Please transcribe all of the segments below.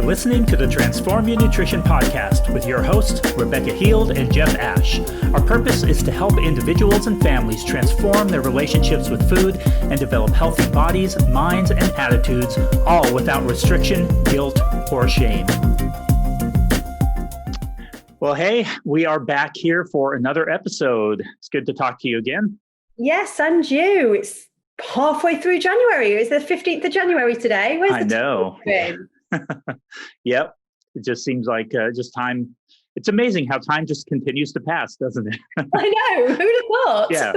listening to the Transform Your Nutrition podcast with your hosts, Rebecca Heald and Jeff Ash. Our purpose is to help individuals and families transform their relationships with food and develop healthy bodies, minds, and attitudes, all without restriction, guilt, or shame. Well, hey, we are back here for another episode. It's good to talk to you again. Yes, and you. It's halfway through January. It's the 15th of January today. Where's the know. Yep. It just seems like just time. It's amazing how time just continues to pass, doesn't it? I know. Who'd have thought? Yeah.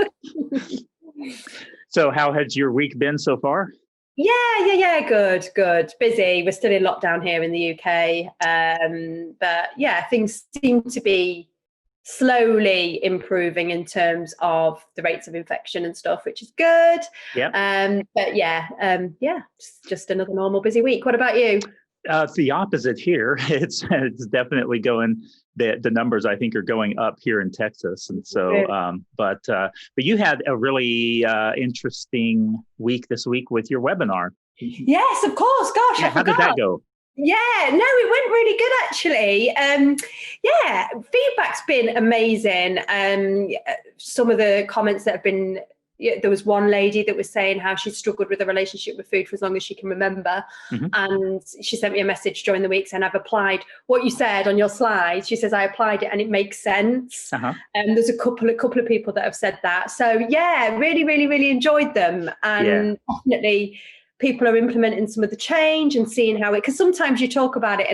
So how has your week been so far? Yeah. Good. Busy. We're still in lockdown here in the UK. But yeah, things seem to be slowly improving in terms of the rates of infection and stuff, which is good. Yeah. But just another normal busy week. What about you? It's the opposite here. It's definitely going. The numbers I think are going up here in Texas, and so. But you had a really interesting week this week with your webinar. Yes, of course. Gosh, yeah, how did that go? Yeah, no, it went really good actually. Feedback's been amazing. Some of the comments that have been. There was one lady that was saying how she struggled with a relationship with food for as long as she can remember. Mm-hmm. And she sent me a message during the week saying, I've applied what you said on your slides. She says, I applied it and it makes sense. Uh-huh. And there's a couple of people that have said that. So yeah, really enjoyed them. And definitely people are implementing some of the change and seeing how because sometimes you talk about it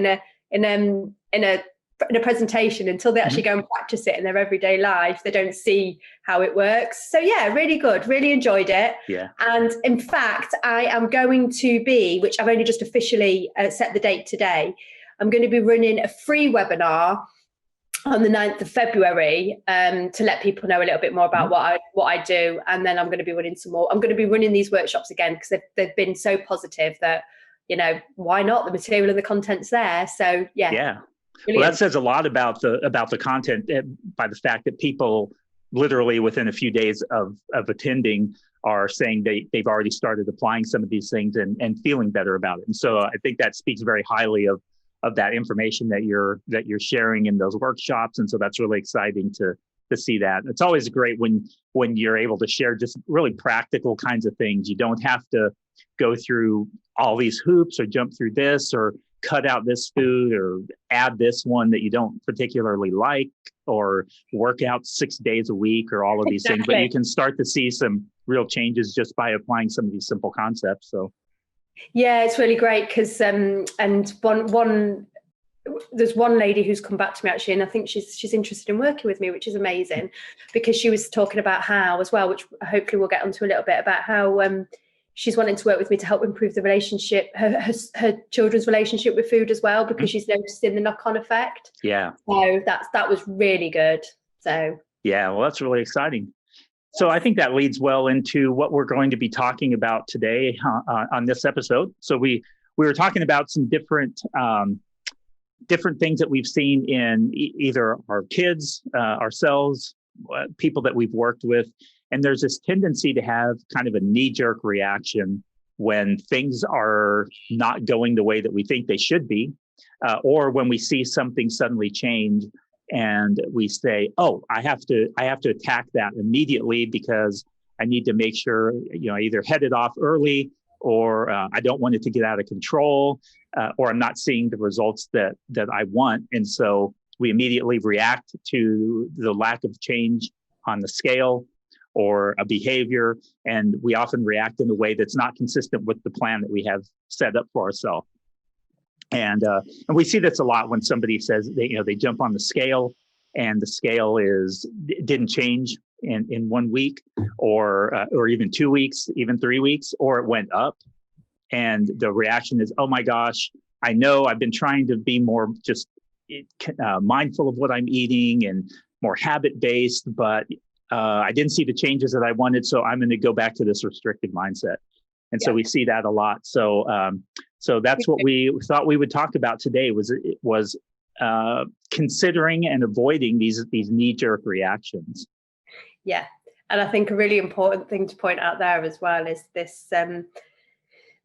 in a presentation until they actually go and practice it in their everyday life. They don't see how it works. So yeah, really good. Really enjoyed it. Yeah. And in fact, I am going to be, which I've only just officially set the date today, I'm going to be running a free webinar on the 9th of February to let people know a little bit more about what I do. And then I'm going to be running some more. I'm going to be running these workshops again because they've been so positive that, why not? The material and the content's there. So yeah. Yeah. Brilliant. Well, that says a lot about the content by the fact that people literally within a few days of attending are saying they've already started applying some of these things and feeling better about it. And so I think that speaks very highly of that information that you're sharing in those workshops. And so that's really exciting to see that. It's always great when you're able to share just really practical kinds of things. You don't have to go through all these hoops or jump through this or cut out this food or add this one that you don't particularly like or work out 6 days a week or all of these things, but you can start to see some real changes just by applying some of these simple concepts. So yeah, it's really great because and one there's one lady who's come back to me actually, and I think she's interested in working with me, which is amazing because she was talking about how as well, which hopefully we'll get onto a little bit about how she's wanting to work with me to help improve the relationship, her children's relationship with food as well, because she's noticing the knock-on effect. Yeah. So that was really good. So yeah, well, that's really exciting. So I think that leads well into what we're going to be talking about today on this episode. So we were talking about some different things that we've seen in either our kids, ourselves, people that we've worked with. And there's this tendency to have kind of a knee-jerk reaction when things are not going the way that we think they should be, or when we see something suddenly change and we say, "Oh, I have to attack that immediately because I need to make sure I either head it off early, or I don't want it to get out of control, or I'm not seeing the results that I want." And so we immediately react to the lack of change on the scale or a behavior, and we often react in a way that's not consistent with the plan that we have set up for ourselves. And we see this a lot when somebody says they jump on the scale and the scale didn't change in 1 week or even 2 weeks, even 3 weeks, or it went up. And the reaction is, oh my gosh, I know I've been trying to be more just mindful of what I'm eating and more habit-based, but I didn't see the changes that I wanted, so I'm going to go back to this restrictive mindset. And so we see that a lot. So that's what we thought we would talk about today was considering and avoiding these knee-jerk reactions. Yeah, and I think a really important thing to point out there as well is this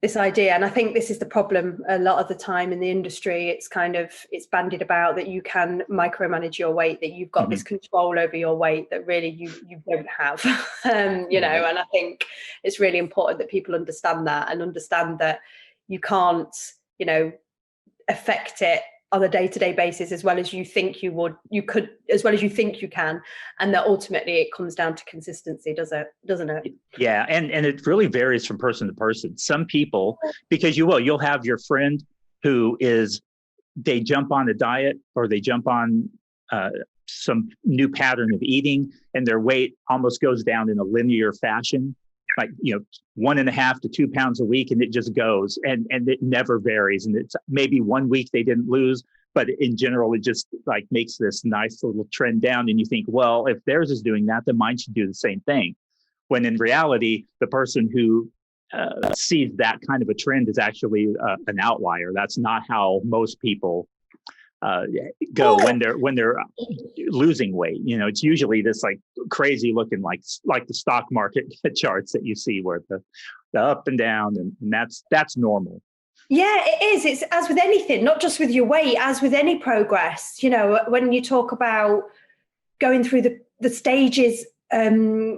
this idea. And I think this is the problem a lot of the time in the industry. It's bandied about that you can micromanage your weight, that you've got this control over your weight that really you don't have. And I think it's really important that people understand that, and understand that you can't, affect it on a day-to-day basis as well as you think you could, as well as you think you can, and that ultimately it comes down to consistency, doesn't it? Yeah, and it really varies from person to person. Some people, because you'll have your friend who they jump on a diet, or they jump on some new pattern of eating, and their weight almost goes down in a linear fashion, like 1.5 to 2 pounds a week, and it just goes, and it never varies. And it's maybe 1 week they didn't lose, but in general it just like makes this nice little trend down, and you think, well, if theirs is doing that, then mine should do the same thing. When in reality, the person who sees that kind of a trend is actually an outlier. That's not how most people go when they're losing weight. It's usually this like crazy looking, like the stock market charts that you see, where the up and down, and that's normal. Yeah, it is. It's as with anything, not just with your weight, as with any progress. When you talk about going through the stages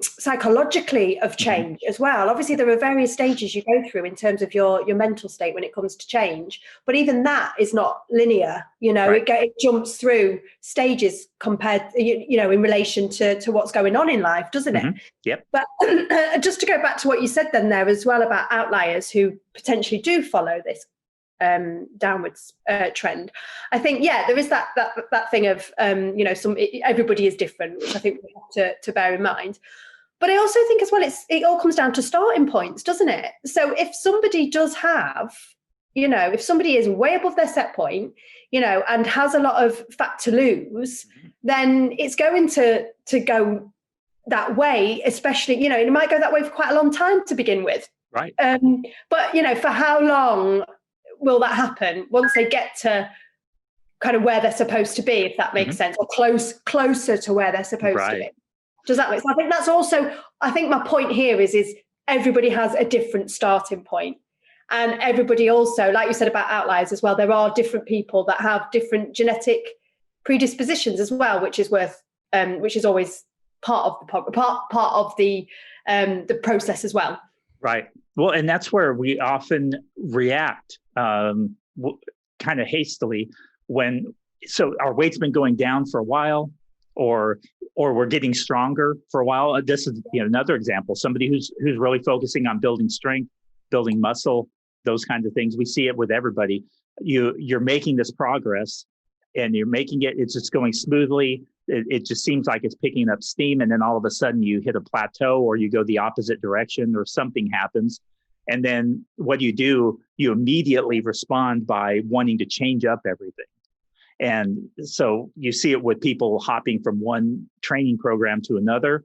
psychologically of change as well. Obviously, there are various stages you go through in terms of your mental state when it comes to change, but even that is not linear. Right. It jumps through stages compared, in relation to what's going on in life, doesn't it? Yep. But just to go back to what you said then there as well about outliers who potentially do follow this downwards trend. I think, there is that thing of everybody is different, which I think we have to bear in mind. But I also think as well, it all comes down to starting points, doesn't it? So if somebody does have, if somebody is way above their set point, and has a lot of fat to lose, then it's going to go that way, especially, it might go that way for quite a long time to begin with. Right. But, for how long will that happen once they get to kind of where they're supposed to be, if that makes sense, or closer to where they're supposed to be? Does that make sense? I think that's also, my point here is everybody has a different starting point. And everybody also, like you said about outliers as well, there are different people that have different genetic predispositions as well, which is always part of the process as well. Right. Well, and that's where we often react kind of hastily so our weight's been going down for a while, or we're getting stronger for a while. This is another example. Somebody who's really focusing on building strength, building muscle, those kinds of things. We see it with everybody. You're making this progress, and you're making it's just going smoothly. It just seems like it's picking up steam, and then all of a sudden you hit a plateau, or you go the opposite direction, or something happens. And then what do? You immediately respond by wanting to change up everything. And so you see it with people hopping from one training program to another,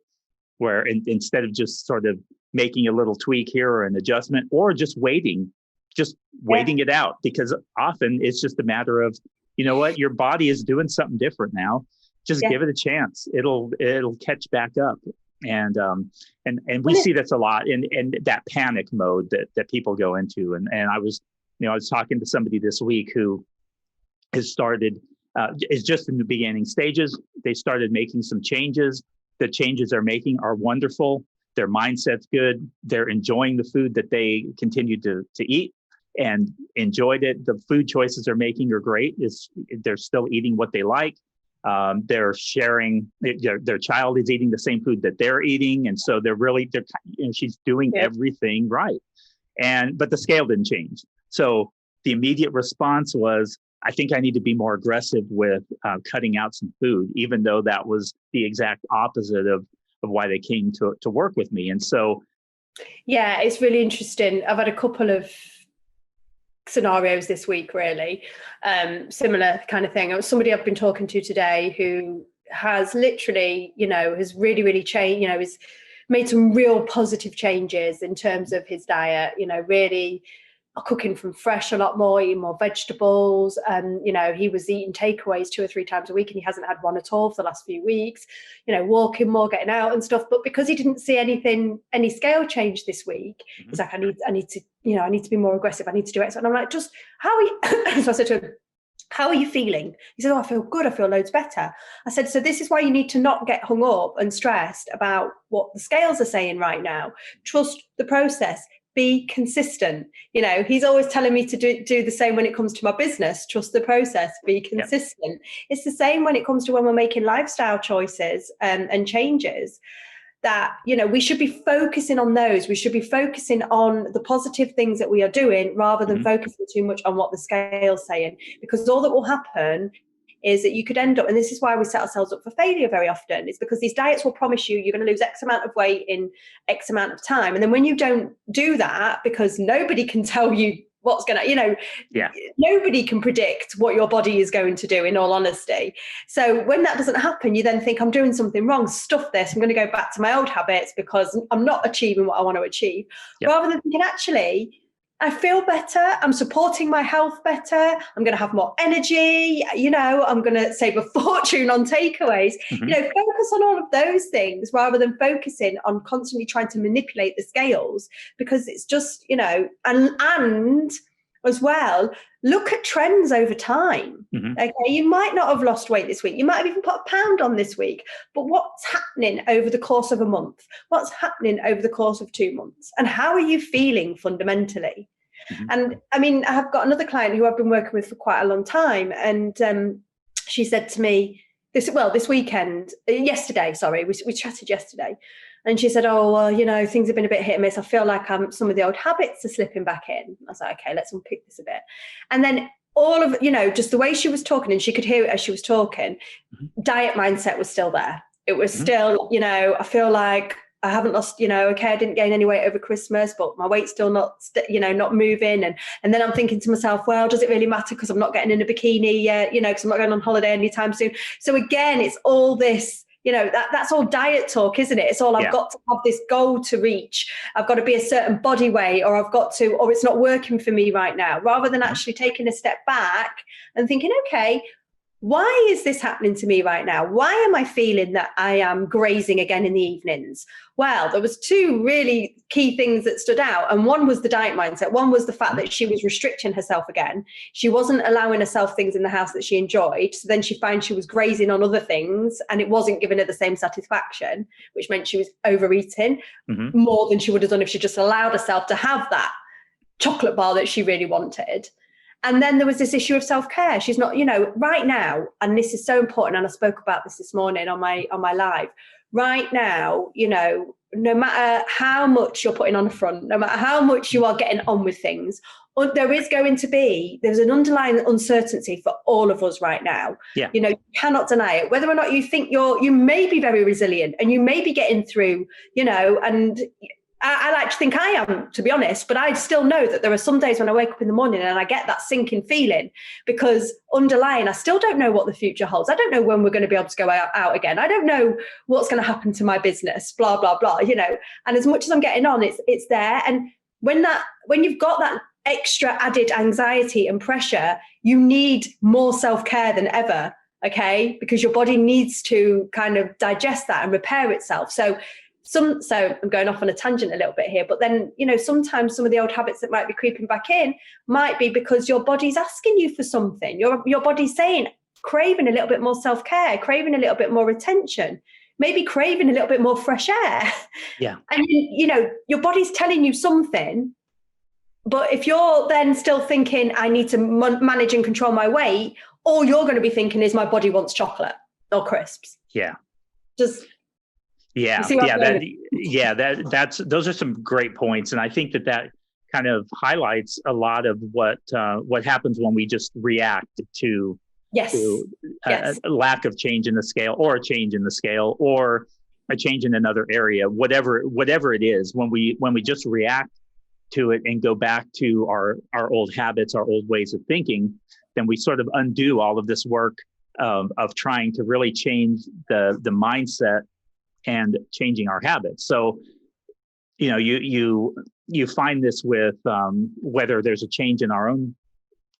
where instead of just sort of making a little tweak here or an adjustment, or just waiting it out, because often it's just a matter of, your body is doing something different now. Just give it a chance. It'll catch back up. And we see this a lot in that panic mode that people go into. And I was talking to somebody this week who has started, is just in the beginning stages. They started making some changes. The changes they're making are wonderful. Their mindset's good. They're enjoying the food that they continue to eat and enjoyed it. The food choices they're making are great. They're still eating what they like. They're sharing, their child is eating the same food that they're eating. And so she's doing everything right. But the scale didn't change. So the immediate response was, I think I need to be more aggressive with cutting out some food, even though that was the exact opposite of why they came to work with me. And so. Yeah, it's really interesting. I've had a couple of scenarios this week, really similar kind of thing. Somebody I've been talking to today who has literally, has really, really changed, has made some real positive changes in terms of his diet, really cooking from fresh a lot more, eating more vegetables. You know, he was eating takeaways 2 or 3 times a week, and he hasn't had one at all for the last few weeks. You know, walking more, getting out and stuff. But because he didn't see any scale change this week, he's like, I need to, you know, I need to be more aggressive. I need to do it. And I'm like, just how are you? So I said to him, how are you feeling? He said, oh, I feel good. I feel loads better. I said, so this is why you need to not get hung up and stressed about what the scales are saying right now. Trust the process. Be consistent. You know, he's always telling me to do the same when it comes to my business. Trust the process. Be consistent. Yep. It's the same when it comes to when we're making lifestyle choices and changes. That, you know, we should be focusing on those. We should be focusing on the positive things that we are doing rather than focusing too much on what the scale's saying. Because all that will happen is that you could end up, and this is why we set ourselves up for failure very often, is because these diets will promise you you're going to lose X amount of weight in X amount of time. And then when you don't do that, because nobody can tell you what's going to, you know, nobody can predict what your body is going to do, in all honesty. So when that doesn't happen, you then think, I'm doing something wrong, stuff this, I'm going to go back to my old habits because I'm not achieving what I want to achieve. Rather than thinking, actually, I feel better, I'm supporting my health better, I'm going to have more energy, you know, I'm going to save a fortune on takeaways. You know, focus on all of those things rather than focusing on constantly trying to manipulate the scales, because it's just, you know, and as well, look at trends over time. Okay, you might not have lost weight this week, you might have even put a pound on this week, but what's happening over the course of a month? What's happening over the course of 2 months? And how are you feeling fundamentally? And I mean, I have got another client who I've been working with for quite a long time, and she said to me this weekend, yesterday, sorry, we chatted yesterday, and she said, oh, well, you know, things have been a bit hit and miss. I feel like some of the old habits are slipping back in. I was like, okay, let's unpick this a bit. And then all of, you know, just the way she was talking, and she could hear it as she was talking, diet mindset was still there. It was still, you know, I feel like I haven't lost, you know, okay, I didn't gain any weight over Christmas, but my weight's still not, you know, not moving. And then I'm thinking to myself, well, does it really matter because I'm not getting in a bikini yet, you know, because I'm not going on holiday anytime soon. So again, it's all this, you know, that's all diet talk, isn't it? It's all I've got to have this goal to reach. I've got to be a certain body weight, or I've got to, or it's not working for me right now, rather than actually taking a step back and thinking, okay, why is this happening to me right now? Why am I feeling that I am grazing again in the evenings? Well, there was 2 really key things that stood out. And one was the diet mindset. One was the fact that she was restricting herself again. She wasn't allowing herself things in the house that she enjoyed. So then she found she was grazing on other things, and it wasn't giving her the same satisfaction, which meant she was overeating more than she would have done if she just allowed herself to have that chocolate bar that she really wanted. And then there was this issue of self-care. She's not, you know, right now, and this is so important, and I spoke about this morning on my live, right now, you know, no matter how much you're putting on the front, no matter how much you are getting on with things, there's an underlying uncertainty for all of us right now. You know, you cannot deny it. Whether or not you think you may be very resilient and you may be getting through, you know, and I like to think I am, to be honest, but I still know that there are some days when I wake up in the morning and I get that sinking feeling, because underlying, I still don't know what the future holds. I don't know when we're going to be able to go out again. I don't know what's going to happen to my business, blah, blah, blah, you know, and as much as I'm getting on, it's there. And when you've got that extra added anxiety and pressure, you need more self-care than ever, okay? Because your body needs to kind of digest that and repair itself. So I'm going off on a tangent a little bit here, but then, you know, sometimes some of the old habits that might be creeping back in might be because your body's asking you for something. Your body's saying, craving a little bit more self-care, craving a little bit more attention, maybe craving a little bit more fresh air. And, you know, your body's telling you something, but if you're then still thinking, I need to manage and control my weight, all you're going to be thinking is my body wants chocolate or crisps. Those are some great points, and I think that kind of highlights a lot of what happens when we just react to a lack of change in the scale, or a change in the scale, or a change in another area, whatever it is. When we just react to it and go back to our old habits, our old ways of thinking, then we sort of undo all of this work of trying to really change the mindset and changing our habits. So you know, you find this with whether there's a change in our own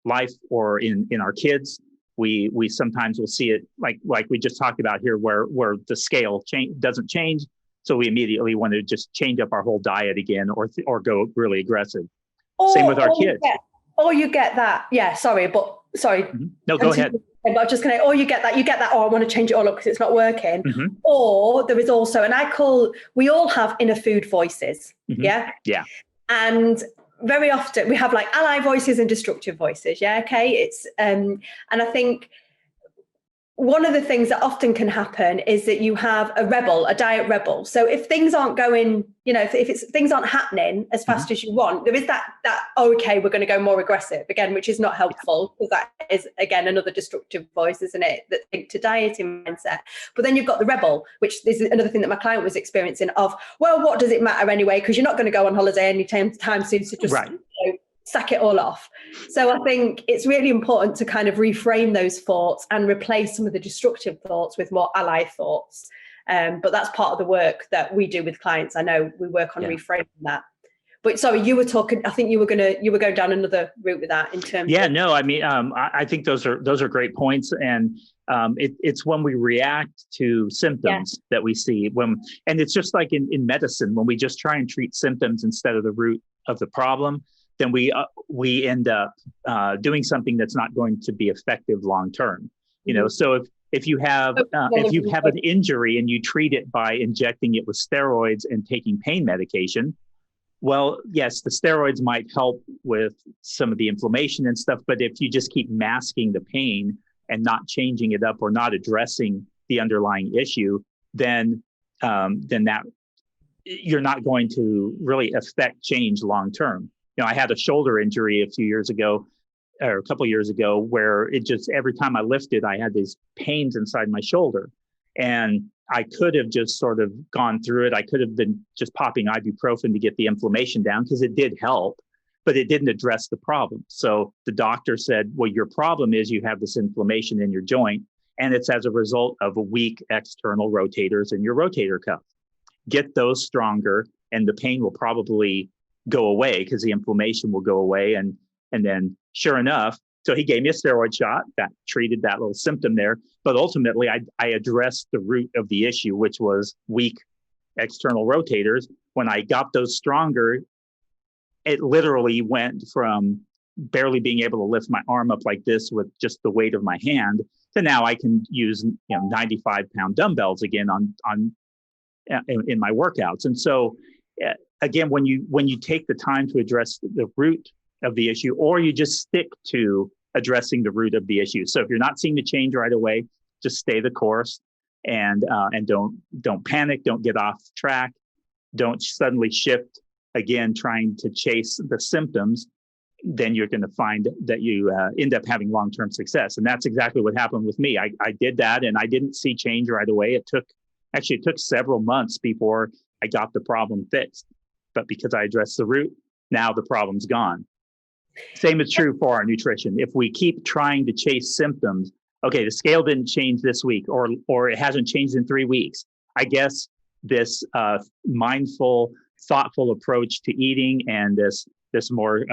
life or in our kids. We sometimes will see it like we just talked about here, where the scale doesn't change, so we immediately want to just change up our whole diet again, or go really aggressive. Same with our kids. You get that. Yeah, sorry. Mm-hmm. No, go ahead. But I'm just going to, you get that, oh, I want to change it all up because it's not working. Mm-hmm. Or there is also, we all have inner food voices. Mm-hmm. Yeah. Yeah. And very often we have like ally voices and destructive voices. Yeah. Okay. It's, and I think one of the things that often can happen is that you have a diet rebel. So if things aren't going, if things aren't happening as fast as you want, there is that, okay, we're going to go more aggressive again, which is not helpful, because that is, again, another destructive voice, isn't it? That think to dieting mindset. But then you've got the rebel, which is another thing that my client was experiencing of, well, what does it matter anyway? Because you're not going to go on holiday anytime soon. So just sack it all off. So I think it's really important to kind of reframe those thoughts and replace some of the destructive thoughts with more ally thoughts. But that's part of the work that we do with clients. I know we work on reframing that. But sorry, you were talking, I think you were going down another route with that in terms of... No, I mean, I think those are great points. And it's when we react to symptoms that we see and it's just like in medicine, when we just try and treat symptoms instead of the root of the problem, then we end up doing something that's not going to be effective long term. So if you have an injury and you treat it by injecting it with steroids and taking pain medication, well, yes, the steroids might help with some of the inflammation and stuff, but if you just keep masking the pain and not changing it up or not addressing the underlying issue, then that you're not going to really affect change long term. I had a shoulder injury a couple of years ago, where it just, every time I lifted, I had these pains inside my shoulder. And I could have just sort of gone through it. I could have been just popping ibuprofen to get the inflammation down, because it did help, but it didn't address the problem. So the doctor said, well, your problem is you have this inflammation in your joint, and it's as a result of weak external rotators in your rotator cuff. Get those stronger, and the pain will probably go away, because the inflammation will go away. And then sure enough, so he gave me a steroid shot that treated that little symptom there. But ultimately, I addressed the root of the issue, which was weak external rotators. When I got those stronger, it literally went from barely being able to lift my arm up like this with just the weight of my hand to now I can use 95-pound dumbbells again in my workouts. And so again, when you take the time to address the root of the issue, or you just stick to addressing the root of the issue. So if you're not seeing the change right away, just stay the course and don't panic, don't get off track, don't suddenly shift again, trying to chase the symptoms. Then you're going to find that you end up having long-term success. And that's exactly what happened with me. I did that, and I didn't see change right away. It took several months before I got the problem fixed. But because I addressed the root, now the problem's gone. Same is true for our nutrition. If we keep trying to chase symptoms, okay, the scale didn't change this week, or it hasn't changed in 3 weeks. I guess this mindful, thoughtful approach to eating, and this more,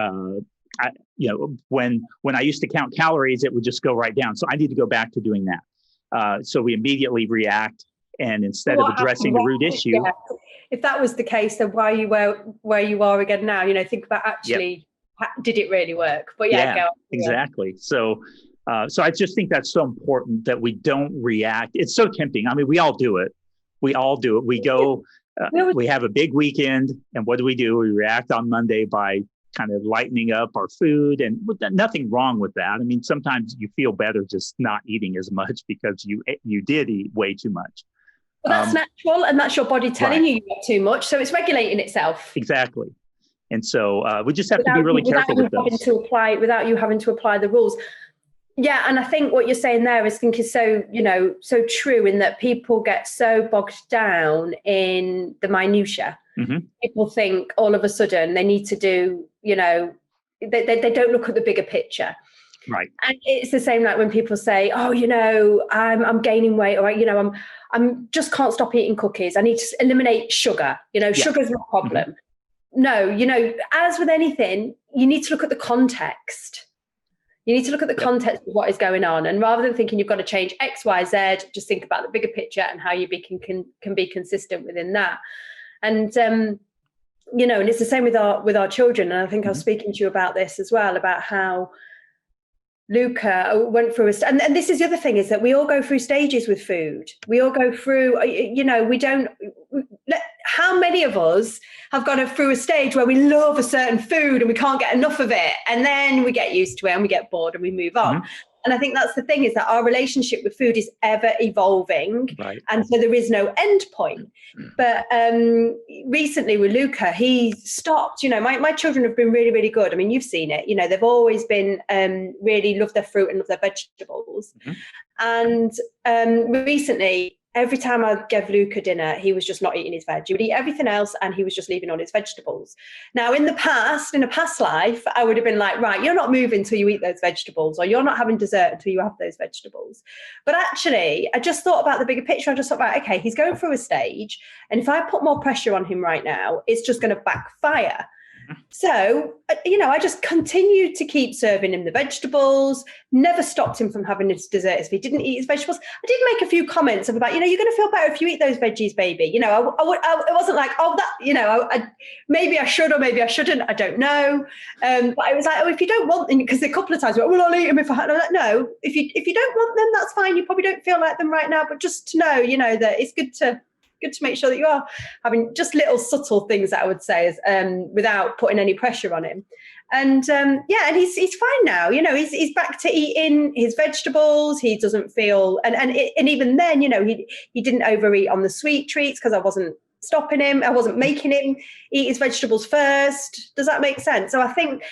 when I used to count calories, it would just go right down. So I need to go back to doing that. So we immediately react, and instead of addressing the root issue. Yeah. If that was the case, then why you where you are again now? Think about actually, did it really work? But exactly. So I just think that's so important that we don't react. It's so tempting. I mean, we all do it. We go, we have a big weekend, and what do? We react on Monday by kind of lightening up our food, and nothing wrong with that. I mean, sometimes you feel better just not eating as much because you did eat way too much. But that's natural, and that's your body telling you ate too much. So it's regulating itself. Exactly. And so we just have to be really careful with those. Without you having to apply the rules. Yeah, and I think what you're saying there is so true, in that people get so bogged down in the minutiae. Mm-hmm. People think all of a sudden they need to do, they don't look at the bigger picture. Right. And it's the same like when people say, oh, I'm gaining weight, or I'm just can't stop eating cookies. I need to eliminate sugar. Sugar's my problem. Mm-hmm. no, as with anything, you need to look at the context. You need to look at the context of what is going on. And rather than thinking you've got to change X, Y, Z, just think about the bigger picture and how you can be consistent within that. And, and it's the same with our children. And I think I was speaking to you about this as well, about how Luca went through and this is the other thing, is that we all go through stages with food. We all go through, how many of us have gone through a stage where we love a certain food and we can't get enough of it, and then we get used to it and we get bored and we move on. And I think that's the thing, is that our relationship with food is ever evolving. Right. And so there is no end point. But recently with Luca, he stopped. My children have been really, really good. I mean, you've seen it. They've always been really love their fruit and love their vegetables. And recently, every time I gave Luca dinner, he was just not eating his veg. He would eat everything else and he was just leaving all his vegetables. Now, in a past life, I would have been like, right, you're not moving until you eat those vegetables, or you're not having dessert until you have those vegetables. But actually, I just thought about the bigger picture. I just thought about, okay, he's going through a stage, and if I put more pressure on him right now, it's just going to backfire. So, I just continued to keep serving him the vegetables, never stopped him from having his dessert if he didn't eat his vegetables. I did make a few comments about, you're going to feel better if you eat those veggies, baby. It wasn't like, maybe I should or maybe I shouldn't. I don't know. But I was like, if you don't want them, because a couple of times, well, I'll eat them if I had. I'm like, no, if you don't want them, that's fine. You probably don't feel like them right now, but just to know, that it's good to make sure that you are having just little subtle things that I would say is without putting any pressure on him. And and he's fine now. He's back to eating his vegetables. He doesn't feel and even then, he didn't overeat on the sweet treats because I wasn't stopping him. I wasn't making him eat his vegetables first. Does that make sense? So I think,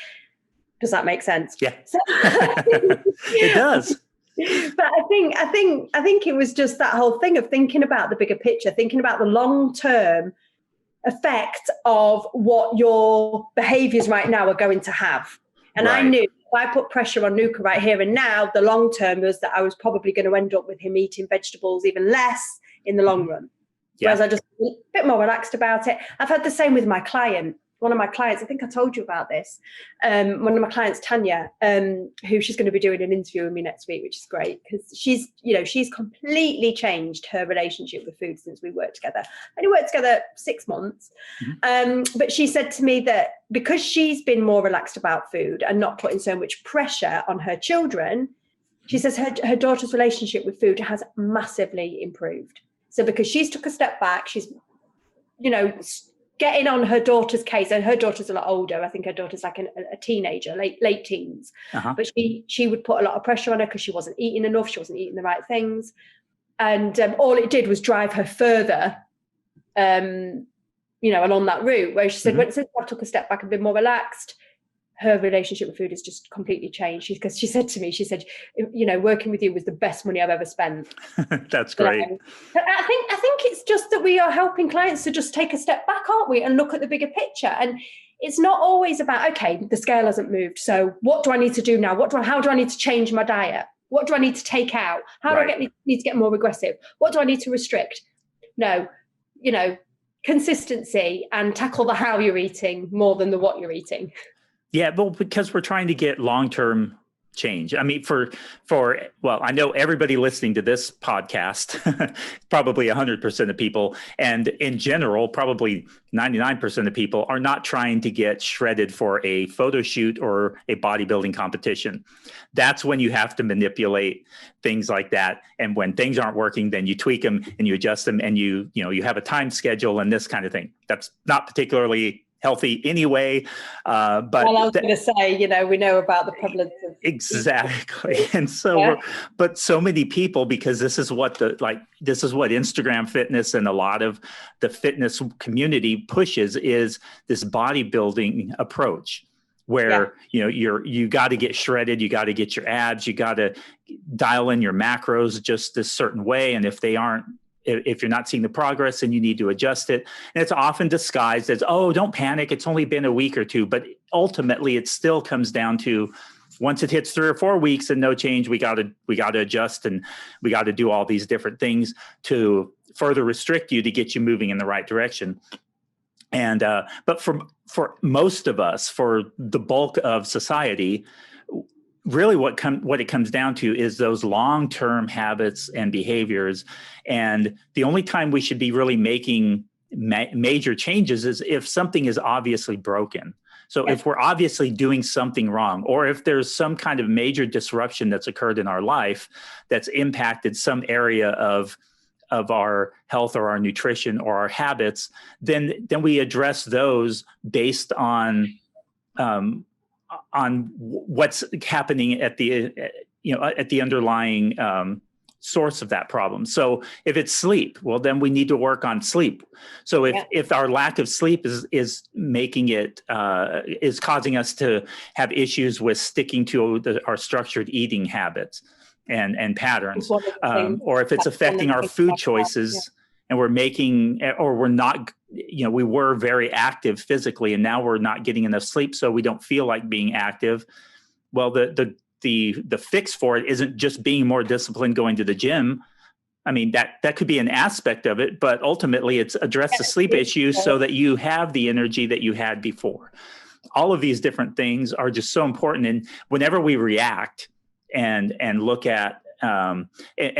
does that make sense? Yeah, it does. But I think it was just that whole thing of thinking about the bigger picture, thinking about the long-term effect of what your behaviors right now are going to have. And right. I knew if I put pressure on Luca right here and now, the long term was that I was probably going to end up with him eating vegetables even less in the long run. Yeah. Whereas I just a bit more relaxed about it. I've had the same with my client. One of my clients, I think I told you about this. One of my clients, Tanya, who she's going to be doing an interview with me next week, which is great because she's completely changed her relationship with food since we worked together. And we worked together 6 months. But she said to me that because she's been more relaxed about food and not putting so much pressure on her children, she says her daughter's relationship with food has massively improved. So because she's took a step back, she's, getting on her daughter's case, and her daughter's a lot older. I think her daughter's like a teenager, late teens. But she would put a lot of pressure on her because she wasn't eating enough. She wasn't eating the right things. And all it did was drive her further, along that route where she said, since I took a step back and been more relaxed, her relationship with food has just completely changed. Because she said to me, working with you was the best money I've ever spent. That's great. I think it's just that we are helping clients to just take a step back, aren't we? And look at the bigger picture. And it's not always about, okay, the scale hasn't moved. So what do I need to do now? How do I need to change my diet? What do I need to take out? How do I need to get more aggressive? What do I need to restrict? No, consistency and tackle the how you're eating more than the what you're eating. Yeah, well, because we're trying to get long-term change. I mean, I know everybody listening to this podcast, probably 100% of people, and in general, probably 99% of people are not trying to get shredded for a photo shoot or a bodybuilding competition. That's when you have to manipulate things like that. And when things aren't working, then you tweak them and you adjust them and you have a time schedule and this kind of thing. That's not particularly healthy anyway. But I was going to say, we know about the prevalence of exactly. And so, but so many people, because this is what Instagram fitness and a lot of the fitness community pushes, is this bodybuilding approach where, you got to get shredded, you got to get your abs, you got to dial in your macros just this certain way. And if you're not seeing the progress, then you need to adjust it. And it's often disguised as, oh, don't panic, it's only been a week or two. But ultimately, it still comes down to, once it hits 3 or 4 weeks and no change, we got to adjust, and we got to do all these different things to further restrict you to get you moving in the right direction. And but for most of us, for the bulk of society, really what it comes down to is those long-term habits and behaviors. And the only time we should be really making major changes is if something is obviously broken. So if we're obviously doing something wrong, or if there's some kind of major disruption that's occurred in our life that's impacted some area of our health or our nutrition or our habits, then we address those based on what's happening at the underlying source of that problem. So if it's sleep, well, then we need to work on sleep. So if our lack of sleep is making it is causing us to have issues with sticking to our structured eating habits and patterns, or if it's affecting our food choices, and we're making, or we're not, we were very active physically, and now we're not getting enough sleep, so we don't feel like being active. Well, the fix for it isn't just being more disciplined, going to the gym. I mean, that could be an aspect of it, but ultimately it's address the sleep issues so that you have the energy that you had before. All of these different things are just so important. And whenever we react and look at and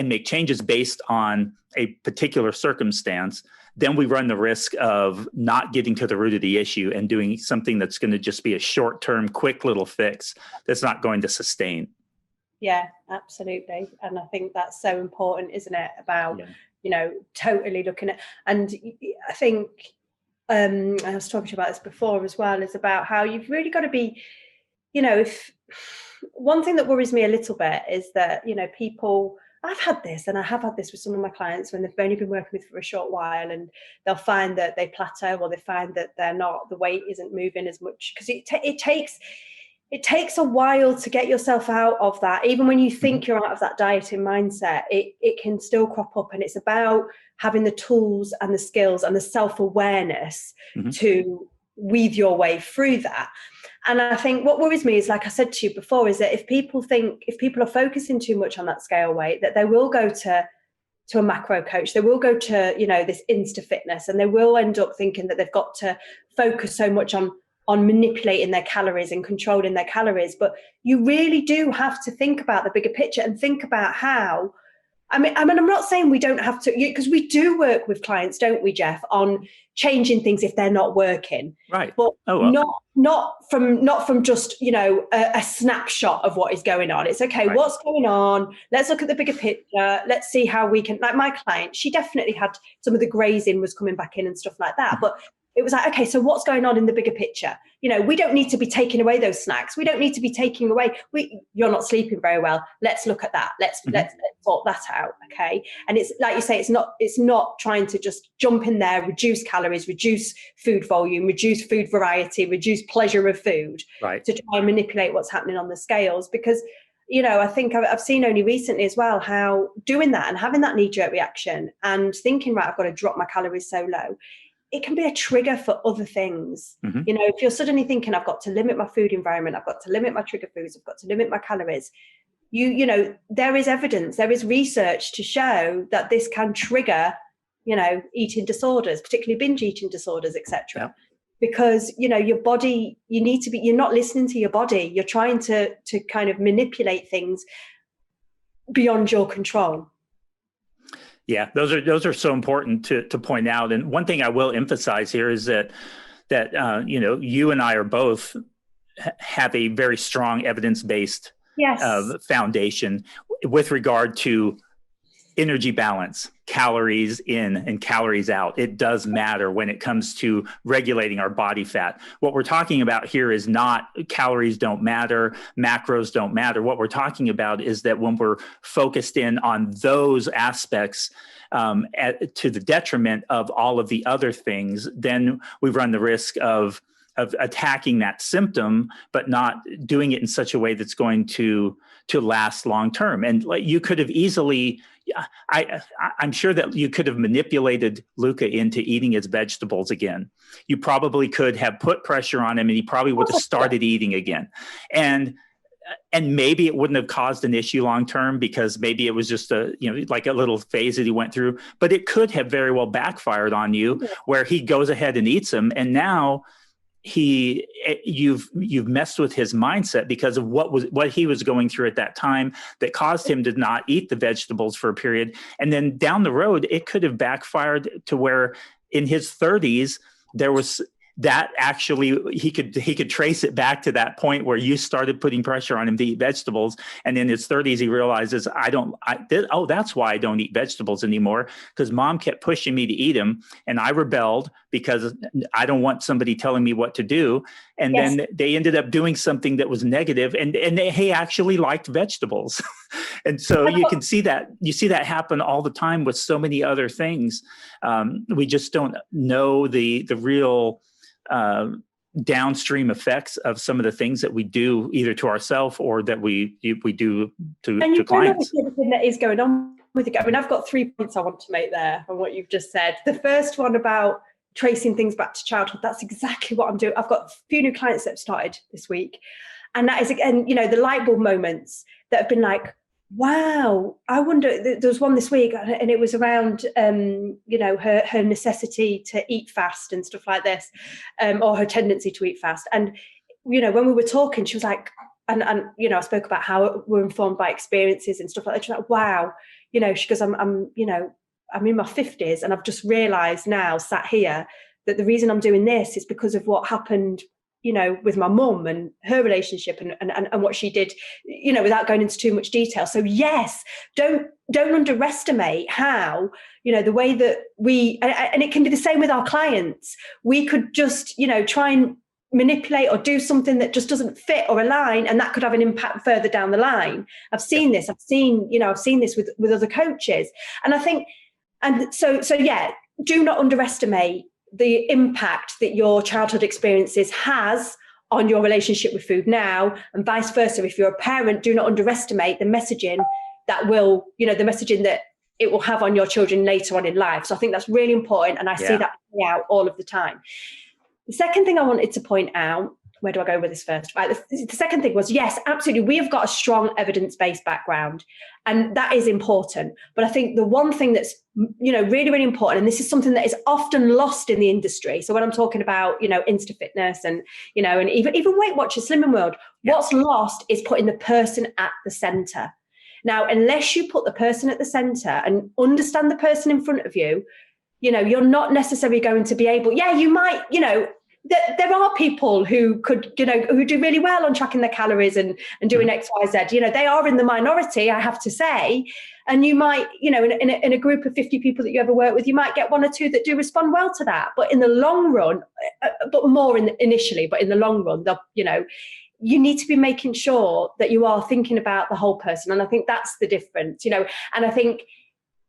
make changes based on a particular circumstance, then we run the risk of not getting to the root of the issue and doing something that's going to just be a short-term, quick little fix that's not going to sustain. Yeah, absolutely. And I think that's so important, isn't it? About, totally looking at, and I think I was talking about this before as well, is about how you've really got to be, if one thing that worries me a little bit is that, people, I've had this, and I have had this with some of my clients when they've only been working with for a short while, and they'll find that they plateau, or they find that the weight isn't moving as much, because it takes a while to get yourself out of that. Even when you think you're out of that dieting mindset, it can still crop up, and it's about having the tools and the skills and the self-awareness to weave your way through that. And I think what worries me is, like I said to you before, is that if people are focusing too much on that scale weight, that they will go to a macro coach, they will go to, this Insta Fitness, and they will end up thinking that they've got to focus so much on manipulating their calories and controlling their calories. But you really do have to think about the bigger picture and think about how, I mean, I'm not saying we don't have to, because we do work with clients, don't we, Jeff, on changing things if they're not working. Right. But not from just, a snapshot of what is going on. It's okay, right. What's going on? Let's look at the bigger picture. Let's see how we can, like my client, she definitely had some of the grazing was coming back in and stuff like that. But it was like, okay, so what's going on in the bigger picture? We don't need to be taking away those snacks. We don't need to be taking away, you're not sleeping very well. Let's look at that. Let's sort that out. Okay. And it's like you say, it's not trying to just jump in there, reduce calories, reduce food volume, reduce food variety, reduce pleasure of food, right, to try and manipulate what's happening on the scales. Because, I think I've seen only recently as well, how doing that and having that knee-jerk reaction and thinking, right, I've got to drop my calories so low, it can be a trigger for other things. If you're suddenly thinking, I've got to limit my food environment, I've got to limit my trigger foods, I've got to limit my calories. There is evidence, there is research to show that this can trigger, eating disorders, particularly binge eating disorders, etc. Yeah. Because, your body, you're not listening to your body. You're trying to kind of manipulate things beyond your control. Yeah, those are so important to point out. And one thing I will emphasize here is that you and I are both have a very strong evidence-based foundation with regard to energy balance, calories in and calories out. It does matter when it comes to regulating our body fat. What we're talking about here is not calories don't matter, macros don't matter. What we're talking about is that when we're focused in on those aspects to the detriment of all of the other things, then we run the risk of attacking that symptom, but not doing it in such a way that's going to last long term. And you could have easily, I'm sure that you could have manipulated Luca into eating his vegetables again. You probably could have put pressure on him, and he probably would have started eating again. And and maybe it wouldn't have caused an issue long term because maybe it was just like a little phase that he went through, but it could have very well backfired on you where he goes ahead and eats them. And now you've messed with his mindset because of what he was going through at that time that caused him to not eat the vegetables for a period. And then down the road, it could have backfired to where in his 30s, there was that actually he could trace it back to that point where you started putting pressure on him to eat vegetables. And in his 30s, he realizes that's why I don't eat vegetables anymore, because mom kept pushing me to eat them. And I rebelled because I don't want somebody telling me what to do. And then they ended up doing something that was negative, and he actually liked vegetables. And so you see that happen all the time with so many other things. We just don't know the real downstream effects of some of the things that we do either to ourselves or that we do to clients. Everything that is going on with it. I mean, I've got 3 points I want to make there on what you've just said. The first one about tracing things back to childhood, that's exactly what I'm doing. I've got a few new clients that have started this week, and that is, again, the light bulb moments that have been like, wow, I wonder, there was one this week and it was around, her necessity to eat fast and stuff like this, or her tendency to eat fast. And, when we were talking, she was like, and I spoke about how we're informed by experiences and stuff like that. She's like, wow, she goes, I'm in my 50s and I've just realized now, sat here, that the reason I'm doing this is because of what happened with my mum and her relationship and what she did, without going into too much detail. So yes, don't underestimate how, the way that and it can be the same with our clients. We could just, try and manipulate or do something that just doesn't fit or align, and that could have an impact further down the line. I've seen this with other coaches. And I think, and so yeah, do not underestimate the impact that your childhood experiences has on your relationship with food now, and vice versa. If you're a parent, do not underestimate the messaging that it will have on your children later on in life. So I think that's really important, and I see that play out all of the time. The second thing I wanted to point out, where do I go with this first? Right, the second thing was, yes, absolutely, we have got a strong evidence-based background, and that is important. But I think the one thing that's, really, really important, and this is something that is often lost in the industry. So when I'm talking about, Insta Fitness and, and even Weight Watchers, Slimming World, what's lost is putting the person at the center. Now, unless you put the person at the center and understand the person in front of you, you're not necessarily going to be able, you might, there are people who could, who do really well on tracking their calories and doing X, Y, Z. They are in the minority, I have to say. And you might, in a group of 50 people that you ever work with, you might get one or two that do respond well to that. But in the long run, but more initially, but in the long run, you need to be making sure that you are thinking about the whole person. And I think that's the difference, and I think,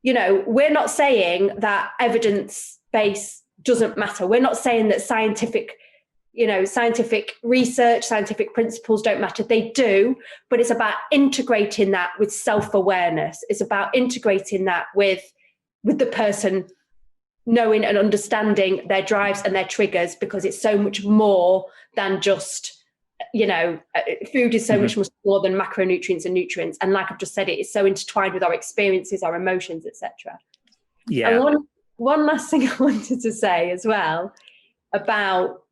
we're not saying that evidence base doesn't matter. We're not saying that scientific research, scientific principles don't matter. They do, but it's about integrating that with self-awareness. It's about integrating that with the person knowing and understanding their drives and their triggers, because it's so much more than just, food is so much more than macronutrients and nutrients. And like I've just said, it's so intertwined with our experiences, our emotions, etc. Yeah. And one last thing I wanted to say as well about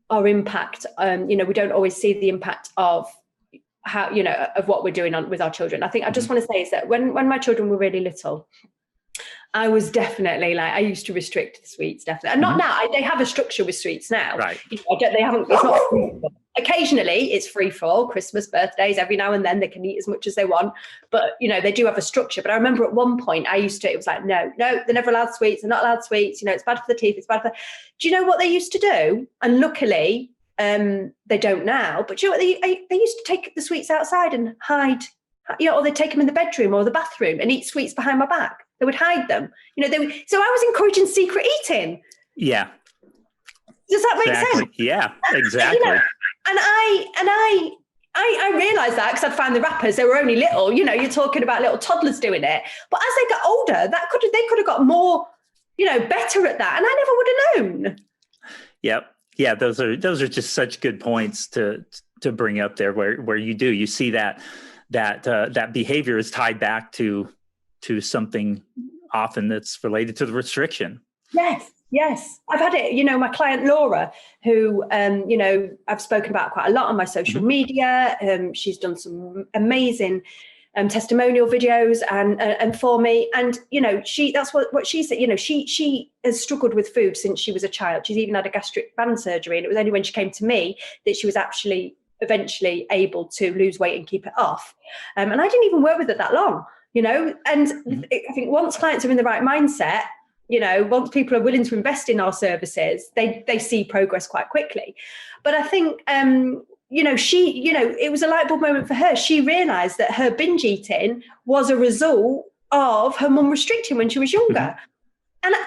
our impact. We don't always see the impact of how, of what we're doing with our children. I think I just want to say is that when my children were really little, I was definitely I used to restrict the sweets, definitely. And not now. They have a structure with sweets now. Right. They haven't. It's not free. Occasionally, it's free for all, Christmas, birthdays. Every now and then, they can eat as much as they want. But they do have a structure. But I remember at one point, it was like, no, they're never allowed sweets. They're not allowed sweets. It's bad for the teeth. It's bad for. Do you know what they used to do? And luckily, they don't now. But do you know what they used to take the sweets outside and hide. Or they'd take them in the bedroom or the bathroom and eat sweets behind my back. They would hide them. So I was encouraging secret eating. Yeah. Does that make sense? Yeah, exactly. And I realised that because I'd found the wrappers. They were only little. You're talking about little toddlers doing it. But as they got older, they could have got more, better at that. And I never would have known. Yep. Yeah, those are just such good points to to bring up there, where you see that behavior is tied back to something often that's related to the restriction. Yes. I've had it, my client Laura, who, I've spoken about quite a lot on my social media. She's done some amazing testimonial videos and for me. And, that's what she said, she has struggled with food since she was a child. She's even had a gastric band surgery. And it was only when she came to me that she was actually eventually able to lose weight and keep it off. And I didn't even work with it that long, and I think once clients are in the right mindset, once people are willing to invest in our services, they see progress quite quickly. But I think, it was a light bulb moment for her. She realized that her binge eating was a result of her mum restricting when she was younger. And I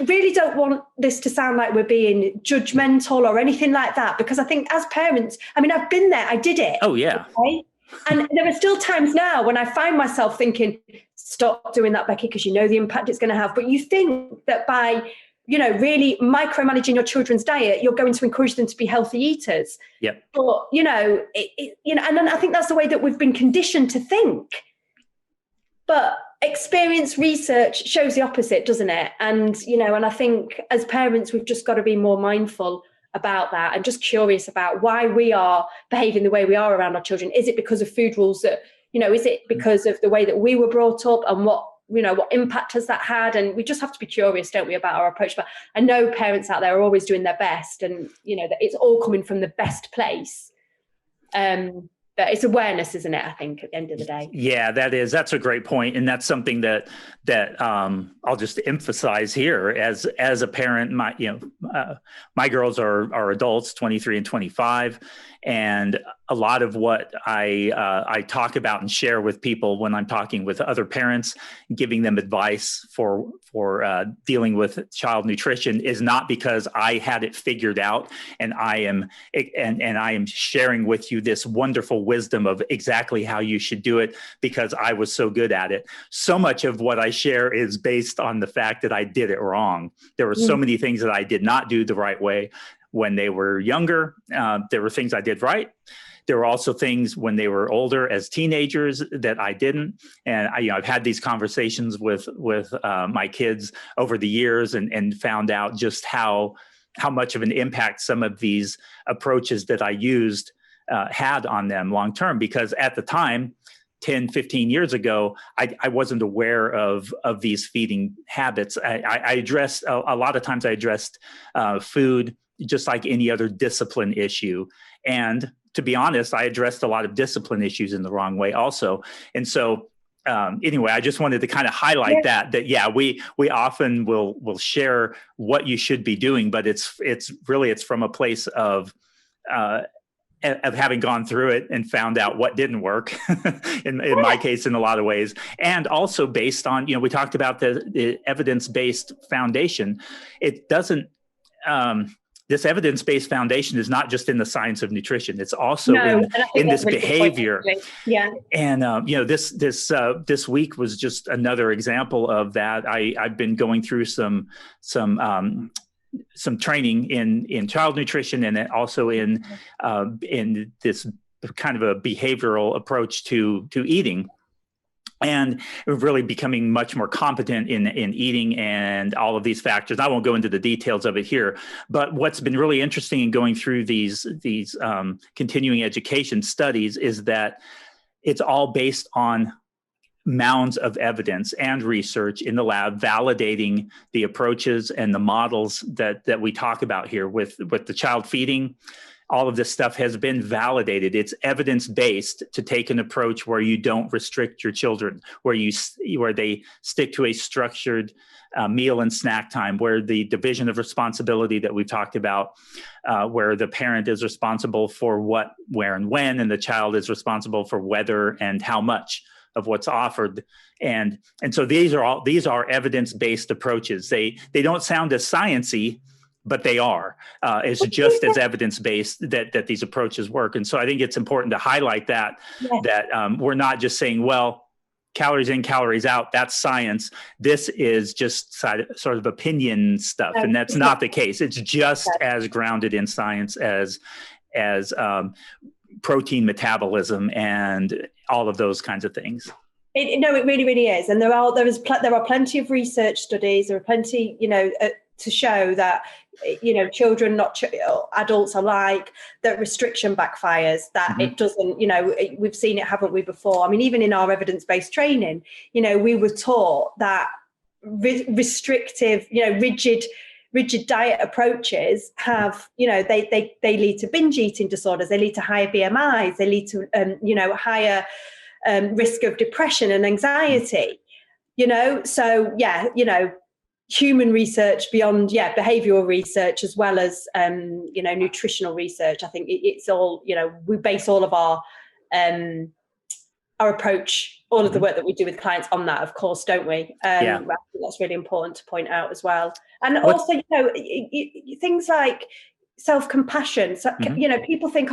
really don't want this to sound like we're being judgmental or anything like that, because I think as parents, I've been there, I did it. Oh, yeah. Okay? And there are still times now when I find myself thinking, stop doing that, Becky, because the impact it's going to have. But you think that by, really micromanaging your children's diet, you're going to encourage them to be healthy eaters. Yep. But, and then I think that's the way that we've been conditioned to think. But experience research shows the opposite, doesn't it? And, and I think as parents, we've just got to be more mindful about that and just curious about why we are behaving the way we are around our children. Is it because of food rules that, is it because of the way that we were brought up and what impact has that had? And we just have to be curious, don't we, about our approach. But I know parents out there are always doing their best and, that it's all coming from the best place. But it's awareness, isn't it? I think at the end of the day. Yeah, that's a great point. And that's something that I'll just emphasize here as a parent. My girls are adults, 23 and 25. And a lot of what I talk about and share with people when I'm talking with other parents, giving them advice for dealing with child nutrition is not because I had it figured out and I am sharing with you this wonderful wisdom of exactly how you should do it because I was so good at it. So much of what I share is based on the fact that I did it wrong. There were so many things that I did not do the right way. When they were younger, there were things I did right. There were also things when they were older as teenagers that I didn't. And I've had these conversations with my kids over the years and found out just how much of an impact some of these approaches that I used had on them long term. Because at the time, 10, 15 years ago, I wasn't aware of these feeding habits. I addressed, a lot of times I addressed food just like any other discipline issue. And to be honest, I addressed a lot of discipline issues in the wrong way also. And so anyway, I just wanted to kind of highlight that we often will share what you should be doing, but it's from a place of having gone through it and found out what didn't work in my case, in a lot of ways. And also based on, we talked about the evidence-based foundation. It doesn't, this evidence-based foundation is not just in the science of nutrition. It's also in this behavior. Yeah. And, this week was just another example of that. I've been going through some training in child nutrition and also in this kind of a behavioral approach to eating. And really becoming much more competent in eating and all of these factors. I won't go into the details of it here, but what's been really interesting in going through these continuing education studies is that it's all based on mounds of evidence and research in the lab validating the approaches and the models that we talk about here with the child feeding. All of this stuff has been validated. It's evidence-based to take an approach where you don't restrict your children, where they stick to a structured meal and snack time, where the division of responsibility that we've talked about, where the parent is responsible for what, where, and when, and the child is responsible for whether and how much of what's offered. And so these are evidence-based approaches. They don't sound as sciencey, but they are. It's just as evidence-based that these approaches work. And so I think it's important to highlight that we're not just saying, well, calories in, calories out, that's science. This is just sort of opinion stuff. And that's not the case. It's just as grounded in science as protein metabolism and all of those kinds of things. No, it really, really is. And there are plenty of research studies. There are plenty, to show that, children, adults alike, that restriction backfires, that it doesn't, we've seen it, haven't we, before? I mean, even in our evidence-based training, we were taught that restrictive, rigid diet approaches have, they lead to binge eating disorders. They lead to higher BMIs. They lead to, higher risk of depression and anxiety, So, human research beyond, behavioral research, as well as, nutritional research. I think it's all, we base all of our approach, all of the work that we do with clients on that, of course, don't we? I think that's really important to point out as well. And also, things like self-compassion. So, people think,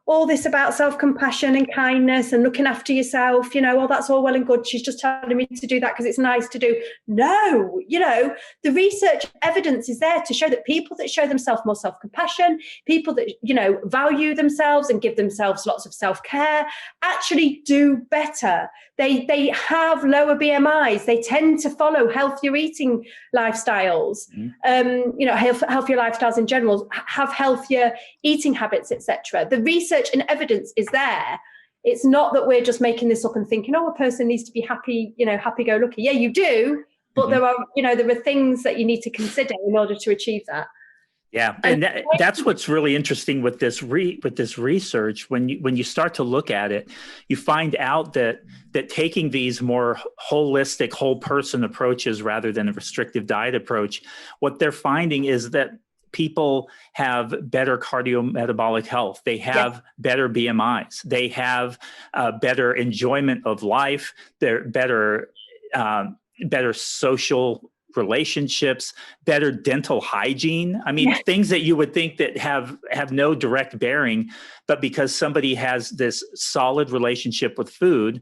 all this about self-compassion and kindness and looking after yourself, that's all well and good. She's just telling me to do that because it's nice to do. No, the research evidence is there to show that people that show themselves more self-compassion, people that, value themselves and give themselves lots of self-care, actually do better. They have lower BMIs. They tend to follow healthier eating lifestyles, healthier lifestyles in general, have healthier eating habits, etc. The research and evidence is there. It's not that we're just making this up and thinking, a person needs to be happy, happy-go-lucky. Yeah, you do, but there are things that you need to consider in order to achieve that. Yeah, and that's what's really interesting with this research. When you start to look at it, you find out that taking these more holistic, whole person approaches rather than a restrictive diet approach, what they're finding is that people have better cardiometabolic health. They have better BMIs. They have better enjoyment of life. They're better social relationships, better dental hygiene. I mean, things that you would think that have no direct bearing, but because somebody has this solid relationship with food,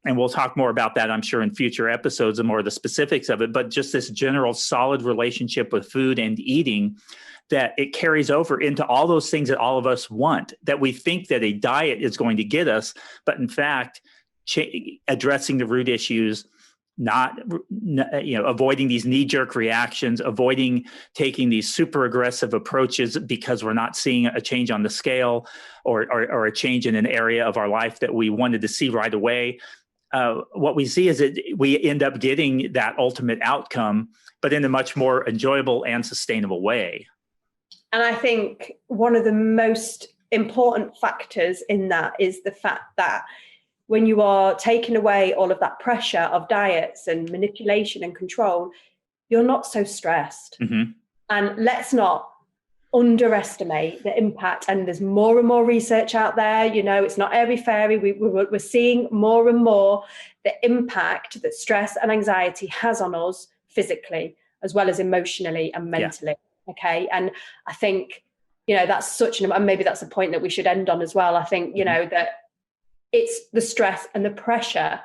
and we'll talk more about that, I'm sure, in future episodes and more of the specifics of it, but just this general solid relationship with food and eating, that it carries over into all those things that all of us want, that we think that a diet is going to get us, but in fact, addressing the root issues, avoiding these knee-jerk reactions, avoiding taking these super aggressive approaches because we're not seeing a change on the scale or a change in an area of our life that we wanted to see right away. What we see is that we end up getting that ultimate outcome, but in a much more enjoyable and sustainable way. And I think one of the most important factors in that is the fact that when you are taking away all of that pressure of diets and manipulation and control, you're not so stressed. And let's not underestimate the impact. And there's more and more research out there. It's not airy fairy. We're seeing more and more the impact that stress and anxiety has on us physically, as well as emotionally and mentally. Okay. And I think, that's and maybe that's a point that we should end on as well. I think, that it's the stress and the pressure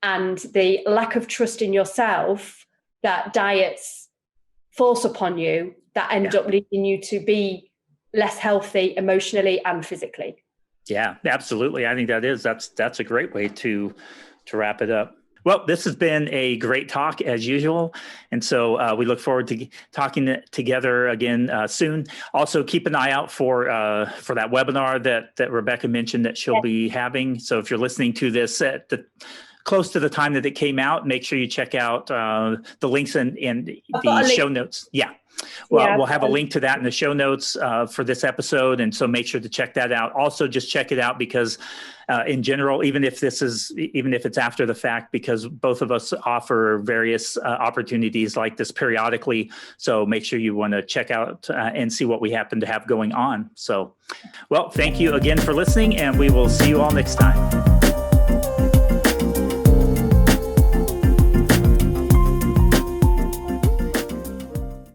and the lack of trust in yourself that diets force upon you that end up leading you to be less healthy emotionally and physically. Yeah, absolutely. I think that's a great way to wrap it up. Well, this has been a great talk as usual. And so we look forward to talking together again soon. Also, keep an eye out for that webinar that Rebecca mentioned that she'll be having. So if you're listening to this at close to the time that it came out, make sure you check out the links and the show notes. Yeah. Well, we'll have a link to that in the show notes for this episode. And so make sure to check that out. Also, just check it out because in general, even if it's after the fact, because both of us offer various opportunities like this periodically. So make sure you want to check out and see what we happen to have going on. So, well, thank you again for listening, and we will see you all next time.